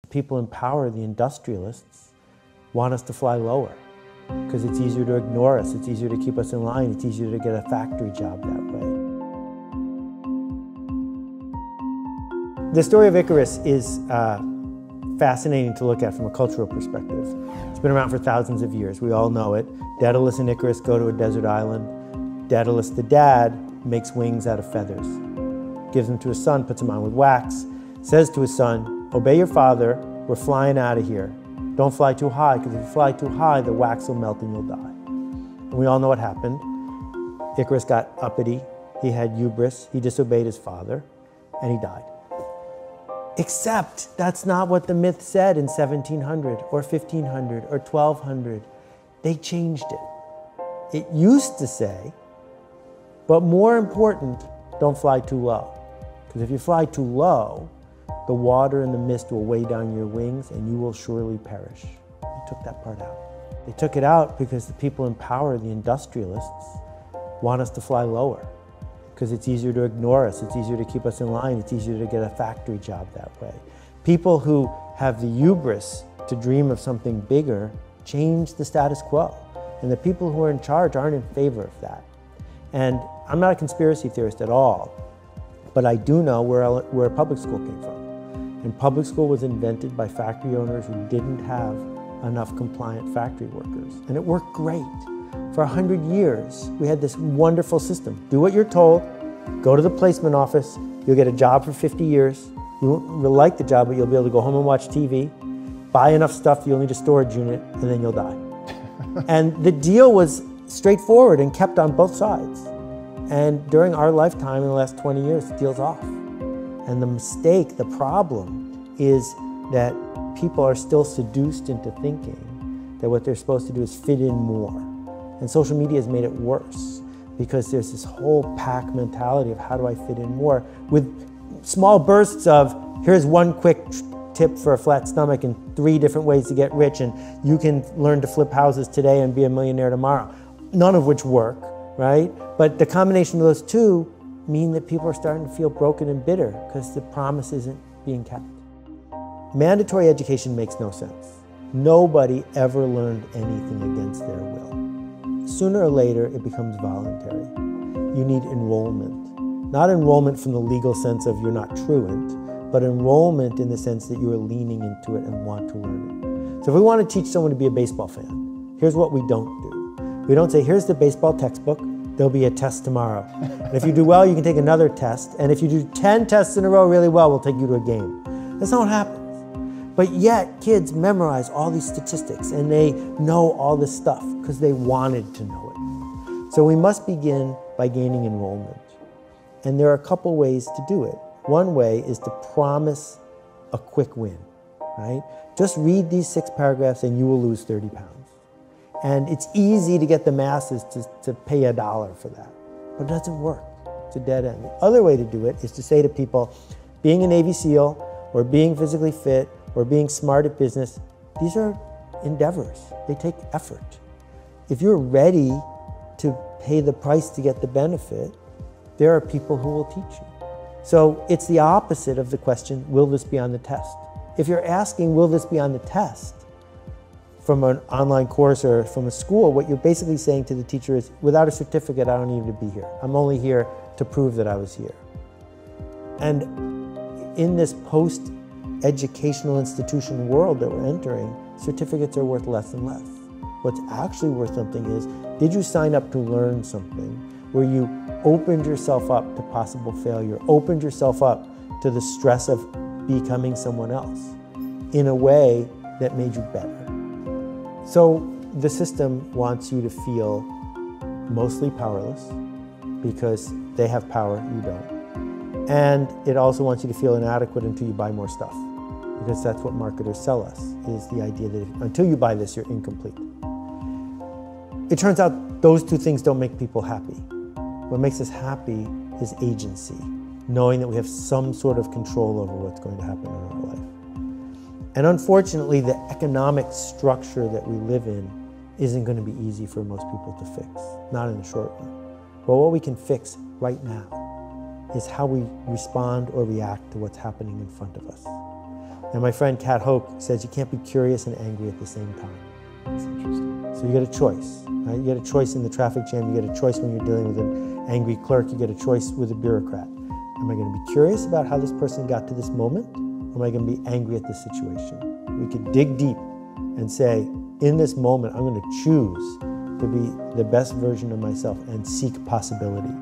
people in power, the industrialists, want us to fly lower because it's easier to ignore us, it's easier to keep us in line, it's easier to get a factory job that way. The story of Icarus is fascinating to look at from a cultural perspective. It's been around for thousands of years. We all know it. Daedalus and Icarus go to a desert island. Daedalus, the dad, makes wings out of feathers, gives them to his son, puts them on with wax, says to his son, obey your father, we're flying out of here. Don't fly too high, because if you fly too high, the wax will melt and you'll die. And we all know what happened. Icarus got uppity, he had hubris, he disobeyed his father, and he died. Except that's not what the myth said in 1700 or 1500 or 1200. They changed it. It used to say, but more important, don't fly too low. Because if you fly too low, the water and the mist will weigh down your wings and you will surely perish. They took that part out. They took it out because the people in power, the industrialists, want us to fly lower. Because it's easier to ignore us, it's easier to keep us in line, it's easier to get a factory job that way. People who have the hubris to dream of something bigger change the status quo. And the people who are in charge aren't in favor of that. And I'm not a conspiracy theorist at all, but I do know where public school came from. And public school was invented by factory owners who didn't have enough compliant factory workers. And it worked great. For 100 years, we had this wonderful system. Do what you're told, go to the placement office, you'll get a job for 50 years. You won't really like the job, but you'll be able to go home and watch TV, buy enough stuff, you'll need a storage unit, and then you'll die. And the deal was straightforward and kept on both sides. And during our lifetime, in the last 20 years, the deal's off. And the mistake, the problem, is that people are still seduced into thinking that what they're supposed to do is fit in more. And social media has made it worse because there's this whole pack mentality of how do I fit in more, with small bursts of here's one quick tip for a flat stomach and 3 different ways to get rich, and you can learn to flip houses today and be a millionaire tomorrow, none of which work, right? But the combination of those two mean that people are starting to feel broken and bitter because the promise isn't being kept. Mandatory education makes no sense. Nobody ever learned anything against their will. Sooner or later, it becomes voluntary. You need enrollment. Not enrollment from the legal sense of you're not truant, but enrollment in the sense that you are leaning into it and want to learn it. So if we want to teach someone to be a baseball fan, here's what we don't do. We don't say, here's the baseball textbook, there'll be a test tomorrow. And if you do well, you can take another test. And if you do 10 tests in a row really well, we'll take you to a game. That's not what happens. But yet, kids memorize all these statistics and they know all this stuff because they wanted to know it. So we must begin by gaining enrollment. And there are a couple ways to do it. One way is to promise a quick win, right? Just read these 6 paragraphs and you will lose 30 pounds. And it's easy to get the masses to pay $1 for that, but it doesn't work. It's a dead end. The other way to do it is to say to people, being a Navy SEAL or being physically fit or being smart at business, these are endeavors. They take effort. If you're ready to pay the price to get the benefit, there are people who will teach you. So it's the opposite of the question, will this be on the test? If you're asking, will this be on the test, from an online course or from a school, what you're basically saying to the teacher is, without a certificate, I don't need to be here. I'm only here to prove that I was here. And in this post-educational institution world that we're entering, certificates are worth less and less. What's actually worth something is, did you sign up to learn something where you opened yourself up to possible failure, opened yourself up to the stress of becoming someone else in a way that made you better? So the system wants you to feel mostly powerless because they have power, you don't. And it also wants you to feel inadequate until you buy more stuff, because that's what marketers sell us, is the idea that until you buy this, you're incomplete. It turns out those two things don't make people happy. What makes us happy is agency, knowing that we have some sort of control over what's going to happen in our life. And unfortunately, the economic structure that we live in isn't going to be easy for most people to fix, not in the short run. But what we can fix right now is how we respond or react to what's happening in front of us. And my friend Kat Hoke says you can't be curious and angry at the same time. That's interesting. So you get a choice. Right? You get a choice in the traffic jam. You get a choice when you're dealing with an angry clerk. You get a choice with a bureaucrat. Am I going to be curious about how this person got to this moment? Or am I going to be angry at the situation? We could dig deep and say, in this moment, I'm going to choose to be the best version of myself and seek possibility.